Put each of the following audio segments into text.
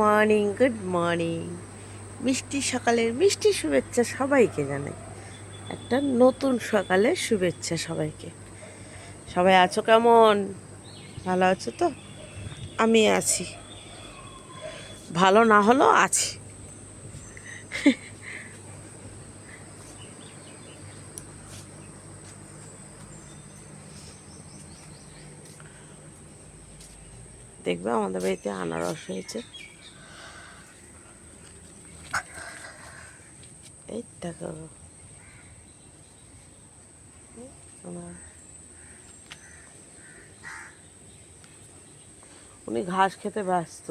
Morning, good morning. মিষ্টি সকালের মিষ্টি শুভেচ্ছা সবাইকে জানাই। একটা নতুন সকালের শুভেচ্ছা সবাইকে। সবাই আছো কেমন? ভালো আছো তো? আমি আছি, ভালো না হলেও আছি। দেখবে আমাদের বাড়িতে আনারস হয়েছে, এই দেখো। উনি ঘাস খেতে ব্যস্ত।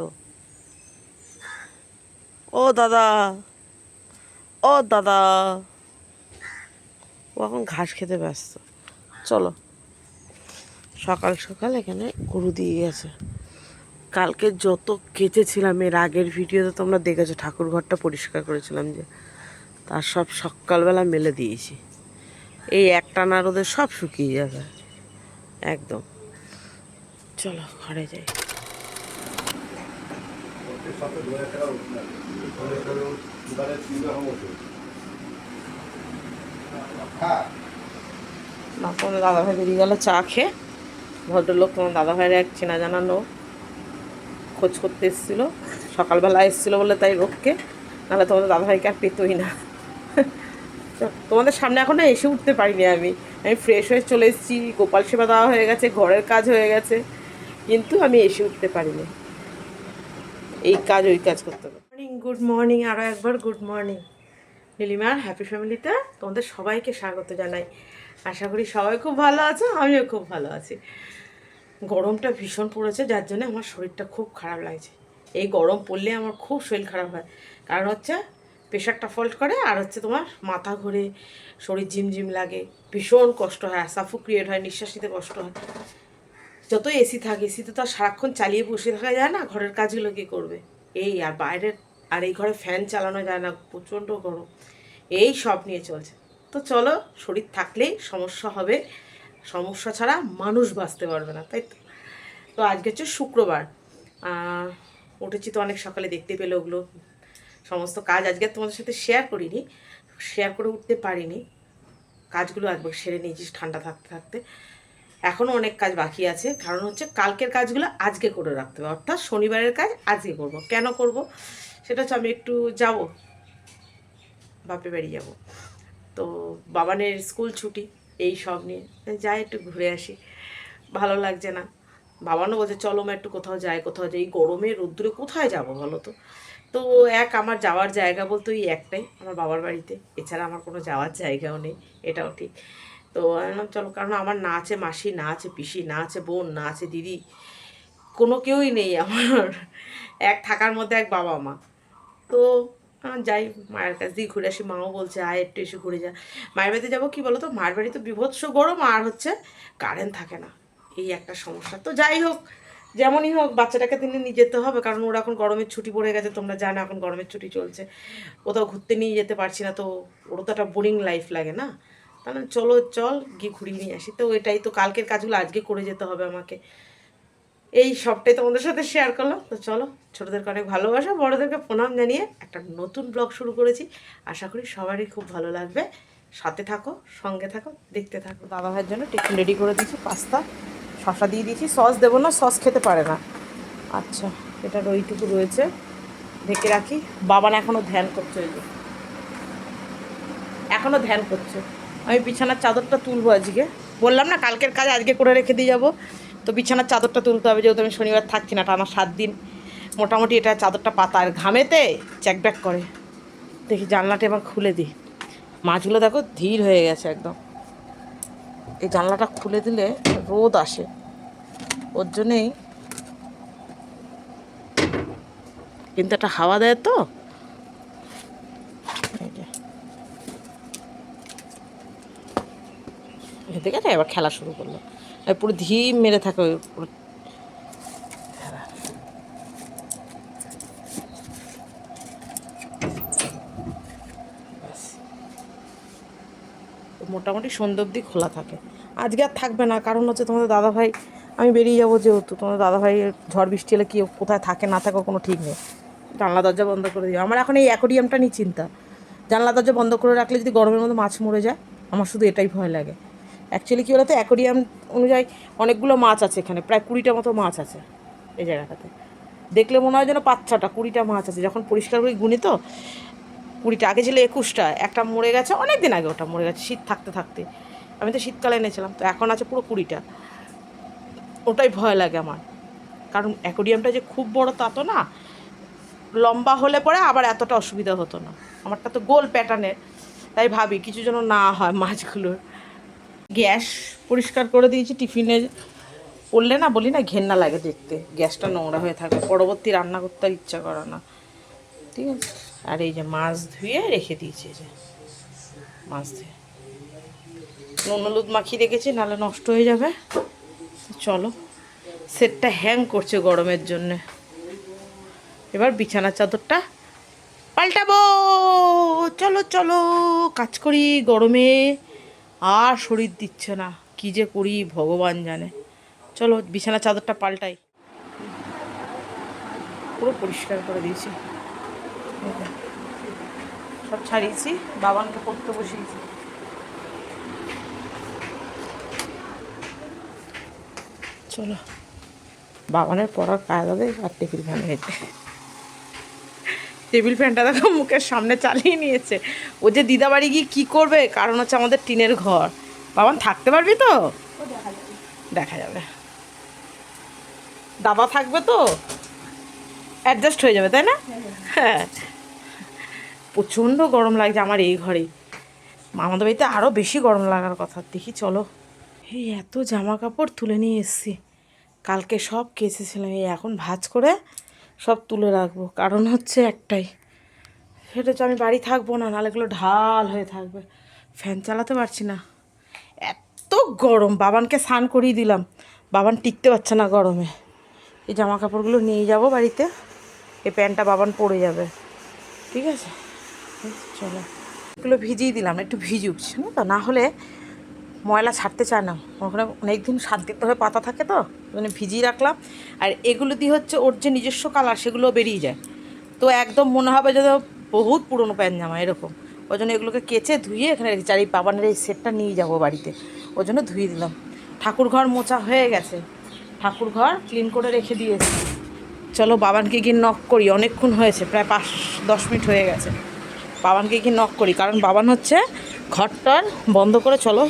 ও দাদা, ও দাদা, ও এখন ঘাস খেতে ব্যস্ত। চলো, সকাল সকাল এখানে গরু দিয়ে গেছে। কালকে যত কেচেছিলাম, এর আগের ভিডিওতে তোমরা দেখেছো, ঠাকুর ঘরটা পরিষ্কার করেছিলাম যে, তার সব সকালবেলা মেলে দিয়েছি। এই একটানা রোদে সব শুকিয়ে যাবে একদম। চলো ঘরে যাই। না, তোমাদের দাদাভাই বেরিয়ে গেল চা খেয়ে। ভদ্রলোক, তোমার দাদাভাইয়ের এক চেনা জানা লোক, খোঁজ করতে এসেছিলো। সকালবেলা এসেছিলো বলে তাই লোককে, নাহলে তোমাদের দাদাভাইকে আর পেতোই না। তোমাদের সামনে এখনো এসে উঠতে পারিনি আমি। ফ্রেশ হয়ে চলে এসেছি, গোপাল সেবা দেওয়া হয়ে গেছে, ঘরের কাজ হয়ে গেছে, কিন্তু আমি এসে উঠতে পারিনি। এই কাজ ওই কাজ করতে হবে। মর্নিং, গুড মর্নিং, আরও একবার গুড মর্নিং। নীলিমার হ্যাপি ফ্যামিলিতে তোমাদের সবাইকে স্বাগত জানাই। আশা করি সবাই খুব ভালো আছো, আমিও খুব ভালো আছি। গরমটা ভীষণ পড়েছে, যার জন্য আমার শরীরটা খুব খারাপ লাগছে। এই গরম পড়লে আমার খুব শরীর খারাপ হয়, কারণ হচ্ছে প্রেশারটা ফল্ট করে, আর হচ্ছে তোমার মাথা ঘুরে, শরীর ঝিমঝিম লাগে, ভীষণ কষ্ট হয়, সাফোক্রিয়েট হয়, নিঃশ্বাস নিতে কষ্ট হয়। যত এসি থাকে, এসিতে তো আর সারাক্ষণ চালিয়ে বসে থাকা যায় না, ঘরের কাজগুলো কী করবে। এই আর বাইরের, আর এই ঘরে ফ্যান চালানো যায় না, প্রচণ্ড গরম। এই সব নিয়ে চলছে। তো চলো, শরীর থাকলেই সমস্যা হবে, সমস্যা ছাড়া মানুষ বাঁচতে পারবে না, তাই তো? তো আজকে হচ্ছে শুক্রবার, উঠেছি তো অনেক সকালে, দেখতে পেলে ওগুলো সমস্ত কাজ আজকে তোমাদের সাথে শেয়ার করিনি, শেয়ার করে উঠতে পারিনি। কাজগুলো একবার সেরে নিয়েছি ঠান্ডা থাকতে থাকতে। এখনও অনেক কাজ বাকি আছে, কারণ হচ্ছে কালকের কাজগুলো আজকে করে রাখতে হবে, অর্থাৎ শনিবারের কাজ আজকে করব। কেন করব সেটা হচ্ছে, আমি একটু যাব, বাপের বাড়ি যাব। তো বাবানের স্কুল ছুটি, এই সব নিয়ে যাই, একটু ঘুরে আসি, ভালো লাগছে না। বাবানও বলছে চলো মা একটু কোথাও যাই, কোথাও যাই, গরমে রোদ্দুরে কোথায় যাব বলো তো? তো আমার যাওয়ার জায়গা বলতে ওই একটাই, আমার বাবার বাড়িতে, এছাড়া আমার কোনো যাওয়ার জায়গাও নেই, এটাও ঠিক। তো আমি বললাম চলো, কারণ আমার না আছে মাসি, না আছে পিসি, না আছে বোন, না আছে দিদি, কোনো কেউই নেই আমার। এক থাকার মধ্যে এক বাবা মা। তো যাই, মায়ের কাছ দিয়ে ঘুরে আসি। মাও বলছে আয় একটু এসে ঘুরে যা। মায়ের বাড়িতে যাবো, কী বলো তো, মায়ের বাড়ি তো বিভৎস গরম, আর হচ্ছে কারেন্ট থাকে না, এই একটা সমস্যা। তো যাই হোক, যেমনই হোক, বাচ্চাটাকে নিয়ে যেতে হবে, কারণ ওরা এখন গরমের ছুটি পড়ে গেছে, তোমরা জানো এখন গরমের ছুটি চলছে, কোথাও ঘুরতে নিয়ে যেতে পারছি না। তো ওরও তো একটা বোরিং লাইফ লাগে না, তাহলে চলো চল গিয়ে ঘুরিয়ে নিয়ে আসি। তো এটাই তো, কালকের কাজগুলো আজকে করে যেতে হবে আমাকে, এই সবটাই তোমাদের সাথে শেয়ার করলাম। তো চলো, ছোটোদেরকে অনেক ভালোবাসা, বড়োদেরকে প্রণাম জানিয়ে একটা নতুন ব্লগ শুরু করেছি। আশা করি সবারই খুব ভালো লাগবে। সাথে থাকো, সঙ্গে থাকো, দেখতে থাকো। দাদা ভাইয়ের জন্য টিফিন রেডি করে দিয়েছি, পাস্তা, শশা দিয়ে দিয়েছি, সস দেবো না, সস খেতে পারে না। আচ্ছা, এটা ওইটুকু রয়েছে, ঢেকে রাখি। বাবান এখনও ধ্যান করছে, ওই যে এখনও ধ্যান করছে। আমি বিছানার চাদরটা তুলবো আজকে, বললাম না কালকের কাজ আজকে করে রেখে দিয়ে যাবো। তো বিছানার চাদরটা তুলতে হবে, যেহেতু আমি শনিবার থাকছি না, টানা 7 দিন মোটামুটি এটা চাদরটা পাতা, আর ঘামেতে চ্যাকব্যাক করে। দেখি জানলাটা এবার খুলে দিই। মাছগুলো দেখো ধীর হয়ে গেছে একদম, এই জানলাটা খুলে দিলে রোদ আসে, ওর জন্যেই। কিন্তু একটা হাওয়া দেয় তো, ঠিক আছে। এবার খেলা শুরু করলো, পুরো ধিম মেরে থাকে ওই পুরো। মোটামুটি সন্ধ্যে অবধি খোলা থাকে। আজকে আর থাকবে না, কারণ হচ্ছে তোমাদের দাদাভাই, আমি বেরিয়ে যাবো যেহেতু, তোমাদের দাদাভাই ঝড় বৃষ্টি হলে কি কোথায় থাকে না থাকে কোনো ঠিক নেই। জানলা দরজা বন্ধ করে দিও। আমার এখন এই অ্যাকোরিয়ামটা নিয়ে চিন্তা, জানলা দরজা বন্ধ করে রাখলে যদি গরমের মধ্যে মাছ মরে যায়, আমার শুধু এটাই ভয় লাগে। অ্যাকচুয়ালি কী বলতো, অ্যাকোরিয়াম অনুযায়ী অনেকগুলো মাছ আছে এখানে, প্রায় 20টা মতো মাছ আছে এই জায়গাটাতে। দেখলে মনে হয় যেন 5-6টা 20টা মাছ আছে। যখন পরিষ্কার করে গুনি তো 20টা, আগে ছিল 21টা, একটা মরে গেছে অনেক দিন আগে, ওটা মরে গেছে শীত থাকতে থাকতে। আমি তো শীতকালে এনেছিলাম, তো এখন আছে পুরো 20টা। ওটাই ভয় লাগে আমার, কারণ অ্যাকোরিয়ামটা যে খুব বড় তা তো না, লম্বা হলে পরে আবার এতটা অসুবিধা হতো না। আমারটা তো গোল প্যাটার্নের, তাই ভাবি কিছু যেন না হয় মাছগুলোর। গ্যাস পরিষ্কার করে দিয়েছি, টিফিনে পড়লে না বলি না ঘেন্না লাগে দেখতে, গ্যাসটা নোংরা হয়ে থাকে, পরবর্তী রান্না করতে আর ইচ্ছা করে না। ঠিক আছে, আর এই যে মাছ ধুয়ে রেখে দিয়েছি, যে মাছ ধুয়ে নুন হলুদ মাখিয়ে রেখেছি, নাহলে নষ্ট হয়ে যাবে। চলো, সেটটা হ্যাং করছে গরমের জন্যে। এবার বিছানার চাদরটা পাল্টাবো। চলো চলো কাজ করি, গরমে আর শরীর দিচ্ছে না, কী যে করি ভগবান জানে। চলো বিছানার চাদরটা পাল্টাই। পুরো পরিষ্কার করে দিয়েছি, সব ছাড়িয়েছি, বাবানকে পড়তে বসিয়েছি। চলো, বাবানের পড়ার কাজ হবে। আর টেবিল ফ্যান হয়েছে, টেবিল ফ্যানটা দেখো মুখের সামনে চালিয়ে নিয়েছে। ও যে দিদাবাড়ি গিয়ে কী করবে, কারণ হচ্ছে আমাদের টিনের ঘর। বাবান থাকতে পারবি তো? দেখা যাবে, দাদা থাকবে তো অ্যাডজাস্ট হয়ে যাবে, তাই না? হ্যাঁ, প্রচণ্ড গরম লাগছে আমার এই ঘরেই। আমাদের বাড়িতে আরও বেশি গরম লাগার কথা। দেখি চলো, এই এত জামা কাপড় তুলে নিয়ে এসেছি, কালকে সব কেচেছিলাম, এই এখন ভাঁজ করে সব তুলে রাখবো। কারণ হচ্ছে একটাই, সেটা হচ্ছে আমি বাড়ি থাকবো না, নাহলে এগুলো ঢাল হয়ে থাকবে। ফ্যান চালাতে পারছি না, এত গরম। বাবানকে স্নান করিয়ে দিলাম, বাবান টিকতে পারছে না গরমে। এই জামা কাপড়গুলো নিয়ে যাব বাড়িতে, এই প্যান্টটা বাবান পরে যাবে। ঠিক আছে, চলো এগুলো ভিজিয়ে দিলাম, একটু ভিজুক না তো, না হলে ময়লা ছাড়তে চায় না। ওখানে অনেক দিন 7 দিন ধরে পাতা থাকে তো, ওখানে ভিজিয়ে রাখলাম। আর এগুলো দিয়ে হচ্ছে ওর যে নিজস্ব কালার, সেগুলো বেরিয়ে যায়, তো একদম মনে হবে যেন বহুত পুরনো প্যান্ট জামা এরকম। ওই জন্য এগুলোকে কেচে ধুয়ে এখানে রেখেছি। আর এই বাবানের এই সেটটা নিয়ে যাবো বাড়িতে, ওই জন্য ধুয়ে দিলাম। ঠাকুর ঘর মোছা হয়ে গেছে, ঠাকুর ঘর ক্লিন করে রেখে দিয়েছি। চলো বাবানকে গিয়ে নক করি, অনেকক্ষণ হয়েছে, প্রায় 5-10 মিনিট হয়ে গেছে। বাবানকে গিয়ে নক করি, কারণ বাবান হচ্ছে ঘরটার বন্ধ করে, চলো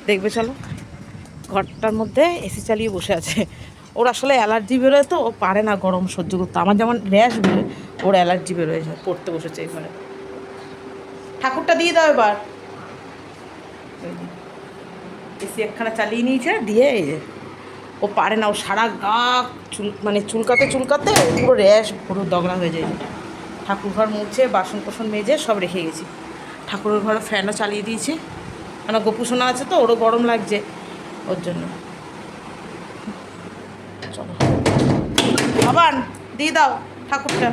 দেখবে, চলো ঘরটার মধ্যে এসি চালিয়ে বসে আছে। ওর আসলে অ্যালার্জি বেরোয়, তো ও পারে না গরম সহ্য করতে। আমার যেমন র্যাশ বেরোয়, ওর অ্যালার্জি বেরোয়, পড়তে বসেছে এই ঘরে। ঠাকুরটা দিয়ে দাও এবার। এসি একখানা চালিয়ে নিয়েছে, দিয়ে এই যে ও পারে না, ও সারা গা মানে চুলকাতে চুলকাতে পুরো র্যাশ, পুরো দগড়া হয়ে যায়। ঠাকুর ঘর মুছে বাসন কোসন মেজে সব রেখে গেছি। ঠাকুরের ঘরে ফ্যানও চালিয়ে দিয়েছি, কেন গোপু সোনা আছে তো, ওরও গরম লাগছে, ওর জন্য। চলো আবার দিয়ে দাও ঠাকুরটা।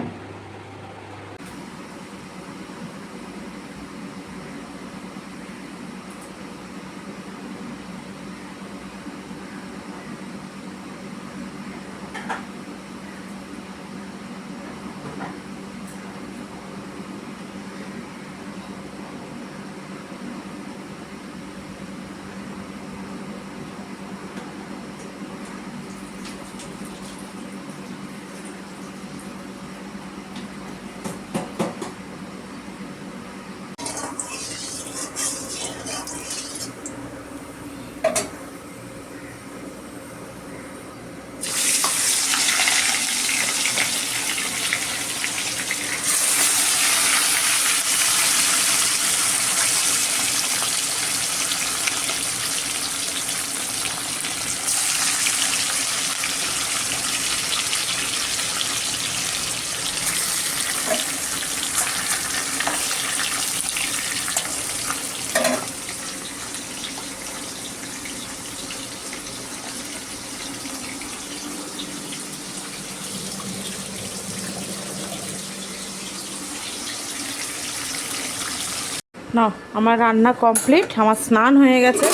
না, আমার রান্না কমপ্লিট, আমার স্নান হয়ে গেছে।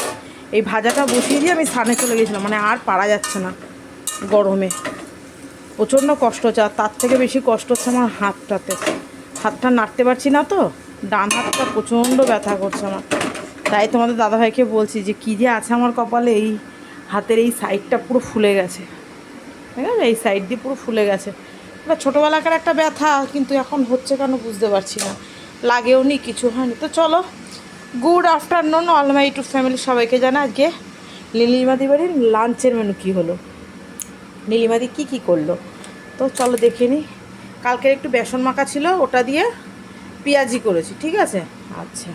এই ভাজাটা বসিয়ে দিয়ে আমি স্নানে চলে গেছিলাম, মানে আর পারা যাচ্ছে না গরমে। প্রচণ্ড কষ্ট হচ্ছে, আর তার থেকে বেশি কষ্ট হচ্ছে আমার হাতটাতে। হাতটা নাড়তে পারছি না তো, ডান হাতটা প্রচণ্ড ব্যথা করছে আমার। তাই তোমাদের দাদাভাইকে বলছি যে কী যে আছে আমার কপালে, এই হাতের এই সাইডটা পুরো ফুলে গেছে, ঠিক আছে, এই সাইড দিয়ে পুরো ফুলে গেছে। এটা ছোটোবেলাকার একটা ব্যথা, কিন্তু এখন হচ্ছে কেন বুঝতে পারছি না, লাগেও নি, কিছু হয়নি। তো চলো, good afternoon all my YouTube family, সবাইকে জানা আজকে নীলিমাদি বাড়ির লাঞ্চের মেনু কী হলো, নীলিমাদি কী করলো। তো চলো দেখে নিই। কালকের একটু বেসন মাখা ছিল, ওটা দিয়ে পেঁয়াজি করেছি, ঠিক আছে। আচ্ছা,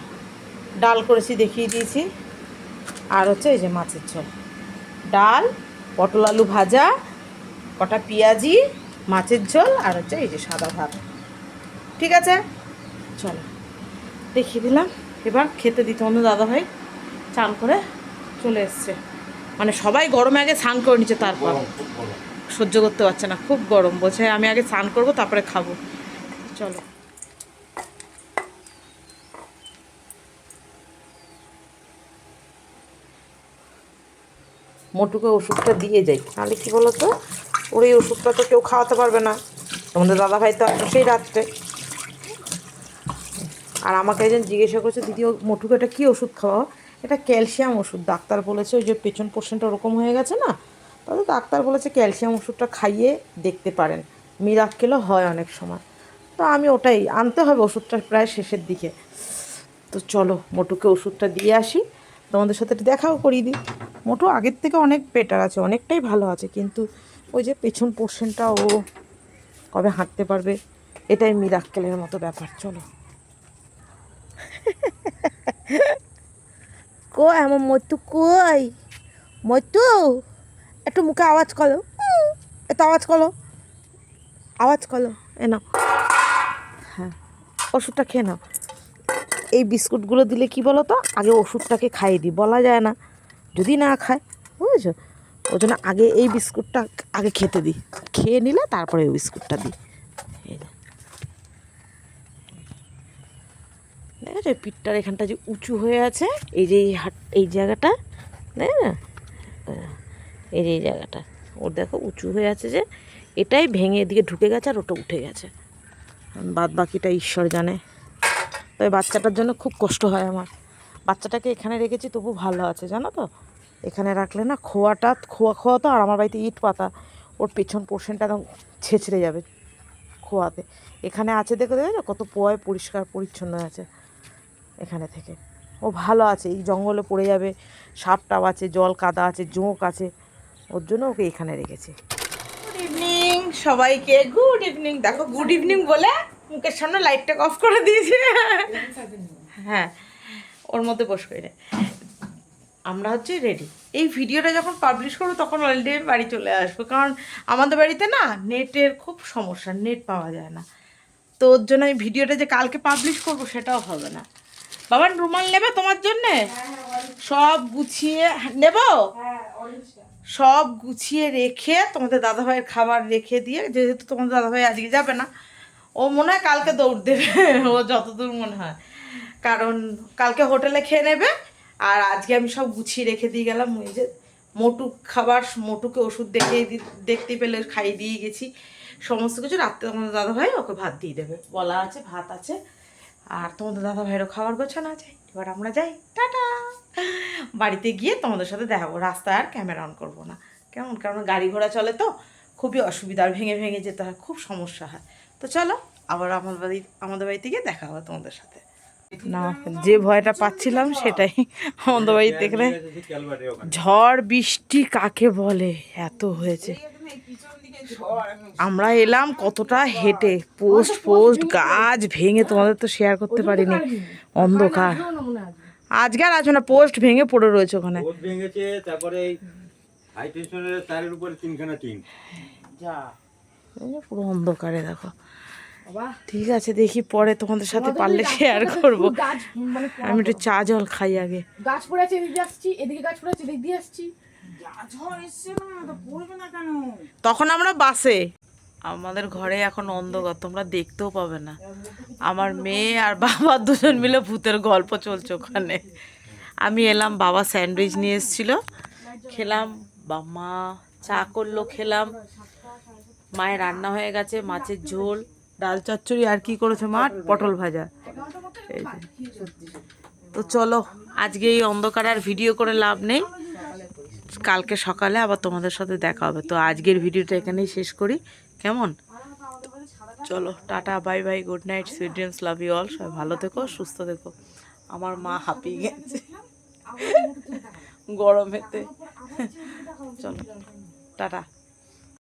ডাল করেছি, দেখিয়ে দিয়েছি। আর হচ্ছে এই যে মাছের ঝোল, ডাল, পটল আলু ভাজা, কটা পেঁয়াজি, মাছের ঝোল, আর হচ্ছে এই যে সাদা ভাত, ঠিক আছে। চলো দেখিয়ে দিলাম। এবার খেতে দিতে অন্য দাদাভাই চান করে চলে এসছে, মানে সবাই গরমে আগে স্নান করে নিচ্ছে, তারপর সহ্য করতে পারছে না, খুব গরম, বলছে আমি আগে স্নান করবো তারপরে খাবো। চলো মোটুকে ওষুধটা দিয়ে যাই, নাহলে কী বলো তো, ওর এই ওষুধটা তো কেউ খাওয়াতে পারবে না, তোমাদের দাদাভাই তো সেই রাত্রে। আর আমাকে একজন জিজ্ঞাসা করছে, দিদি ও মোটুকে এটা কী ওষুধ খাওয়া, এটা ক্যালসিয়াম ওষুধ, ডাক্তার বলেছে ওই যে পেছন পোর্শনটা ওরকম হয়ে গেছে না, তাহলে ডাক্তার বলেছে ক্যালসিয়াম ওষুধটা খাইয়ে দেখতে পারেন, মিরাক্কেলও হয় অনেক সময়। তো আমি ওটাই আনতে হবে, ওষুধটা প্রায় শেষের দিকে। তো চলো মোটুকে ওষুধটা দিয়ে আসি, তোমাদের সাথে দেখাও করিয়ে দিই। মোটু আগের থেকে অনেক বেটার আছে, অনেকটাই ভালো আছে, কিন্তু ওই যে পেছন পোর্শনটা ও কবে হাঁটতে পারবে, এটাই মিরাক্কেলের মতো ব্যাপার। চলো কই আমার মটু, কই মটু, একটু মুখে আওয়াজ করো, একটু আওয়াজ করো, আওয়াজ করো, এ নাও, হ্যাঁ ওষুধটা খেয়ে নাও। এই বিস্কুটগুলো দিলে কি বলো তো, আগে ওষুধটাকে খাইয়ে দিই, বলা যায় না যদি না খায়, বুঝেছো, ওই জন্য আগে এই বিস্কুটটা আগে খেতে দিই, খেয়ে নিলে তারপরে ওই বিস্কুটটা দিই। দেখেছো পিঠটার এখানটা যে উঁচু হয়ে আছে, এই যে এই জায়গাটা, দেখ না, এই যে এই জায়গাটা ওর দেখো উঁচু হয়ে আছে, যে এটাই ভেঙে এদিকে ঢুকে গেছে, আর ওটা উঠে গেছে, বাদ বাকিটা ঈশ্বর জানে। তবে বাচ্চাটার জন্য খুব কষ্ট হয় আমার, বাচ্চাটাকে এখানে রেখেছি তবু ভালো আছে, জানো তো, এখানে রাখলে না খোয়া তো, আর আমার বাড়িতে ইট পাতা, ওর পেছন পোর্শনটা একদম ছেঁচড়ে যাবে খোয়াতে। এখানে আছে দেখো, দেখো কত পোয়ায় পরিষ্কার পরিচ্ছন্ন আছে এখানে থেকে, ও ভালো আছে, এই জঙ্গলে পড়ে যাবে, সাপ টাপ আছে, জল কাদা আছে, জোঁক আছে, ওর জন্য ওকে এখানে রেখেছি। গুড ইভিনিং সবাইকে, গুড ইভিনিং। দেখো গুড ইভিনিং বলে মুখের সামনে লাইটটাকে অফ করে দিয়েছে, হ্যাঁ ওর মধ্যে বস করে। আমরা হচ্ছে রেডি, এই ভিডিওটা যখন পাবলিশ করবো তখন অলরেডি বাড়ি চলে আসবো, কারণ আমাদের বাড়িতে না নেটের খুব সমস্যা, নেট পাওয়া যায় না। তো ওর জন্য আমি ভিডিওটা যে কালকে পাবলিশ করবো সেটাও হবে না। বাবার রুমাল নেবে তোমার জন্যে, সব গুছিয়ে নেব, সব গুছিয়ে রেখে তোমাদের দাদাভাইয়ের খাবার রেখে দিয়ে, যেহেতু তোমাদের দাদাভাই আজকে যাবে না, ও মনে হয় কালকে দৌড় দেবে, ও যতদূর মনে হয়, কারণ কালকে হোটেলে খেয়ে নেবে। আর আজকে আমি সব গুছিয়ে রেখে দিয়ে গেলাম, ওই যে মোটু খাবার, মোটুকে ওষুধ দেখতে পেলে খাইয়ে দিয়ে গেছি সমস্ত কিছু। রাত্রে তোমাদের দাদাভাই ওকে ভাত দিয়ে দেবে, বলা আছে, ভাত আছে, আর তোমাদের দাদাভাইয়েরও খাবার গোছানো আছে। এবার আমরা যাই, টাটা। বাড়িতে গিয়ে তোমাদের সাথে দেখাবো, রাস্তায় আর ক্যামেরা অন করবো না, কেমন, কারণ গাড়ি ঘোড়া চলে তো খুবই অসুবিধা, আর ভেঙে ভেঙে যেতে হয়, খুব সমস্যা হয়। তো চলো আবার আমাদের বাড়িতে গিয়ে দেখা হবে তোমাদের সাথে। না যে ভয়টা পাচ্ছিলাম সেটাই, আমাদের বাড়িতে দেখলে ঝড় বৃষ্টি কাকে বলে এত হয়েছে। আমরা এলাম কতটা হেঁটে, পোস্ট গাছ ভেঙে, তোমাদের তো শেয়ার করতে পারিনি, অন্ধকার। আজকে আর আসবে না, পোস্ট ভেঙে পড়ে রয়েছে ওখানে, ভেঙেছে, তারপরে হাই টেনশনের তারের উপরে তিনখানা টিন, যা পুরো অন্ধকারে দেখো। ঠিক আছে দেখি পরে তোমাদের সাথে পারলে শেয়ার করবো। আমি একটু চা জল খাই আগে। গাছ পড়ে আছে, এদিকে আসছি, এদিকে গাছ পড়ে আছে, এদিক দিয়ে আসছি। তখন আমরা বাসে, আমাদের ঘরে এখন অন্ধকার, তোমরা দেখতেও পাবে না। আমার মেয়ে আর বাবা দুজন মিলে ভূতের গল্প চলছে ওখানে। আমি এলাম, বাবা স্যান্ডউইচ নিয়ে এসেছিলো, খেলাম, বা মা চা করলো, খেলাম, মায়ের রান্না হয়ে গেছে, মাছের ঝোল, ডাল চচ্চড়ি, আর কি করেছে মা, পটল ভাজা। এই যে। তো চলো, আজকে এই অন্ধকার আর ভিডিও করে লাভ নেই, কালকে সকালে আবার তোমাদের সাথে দেখা হবে। তো আজকের ভিডিওটা এখানেই শেষ করি, কেমন? চলো, ta-ta, bye bye, good night, sweet dreams, love you all. সবাই ভালো থেকো, সুস্থ থেকো। আমার মা হাঁপিয়ে গেছে গরমেতে। চলো, টাটা।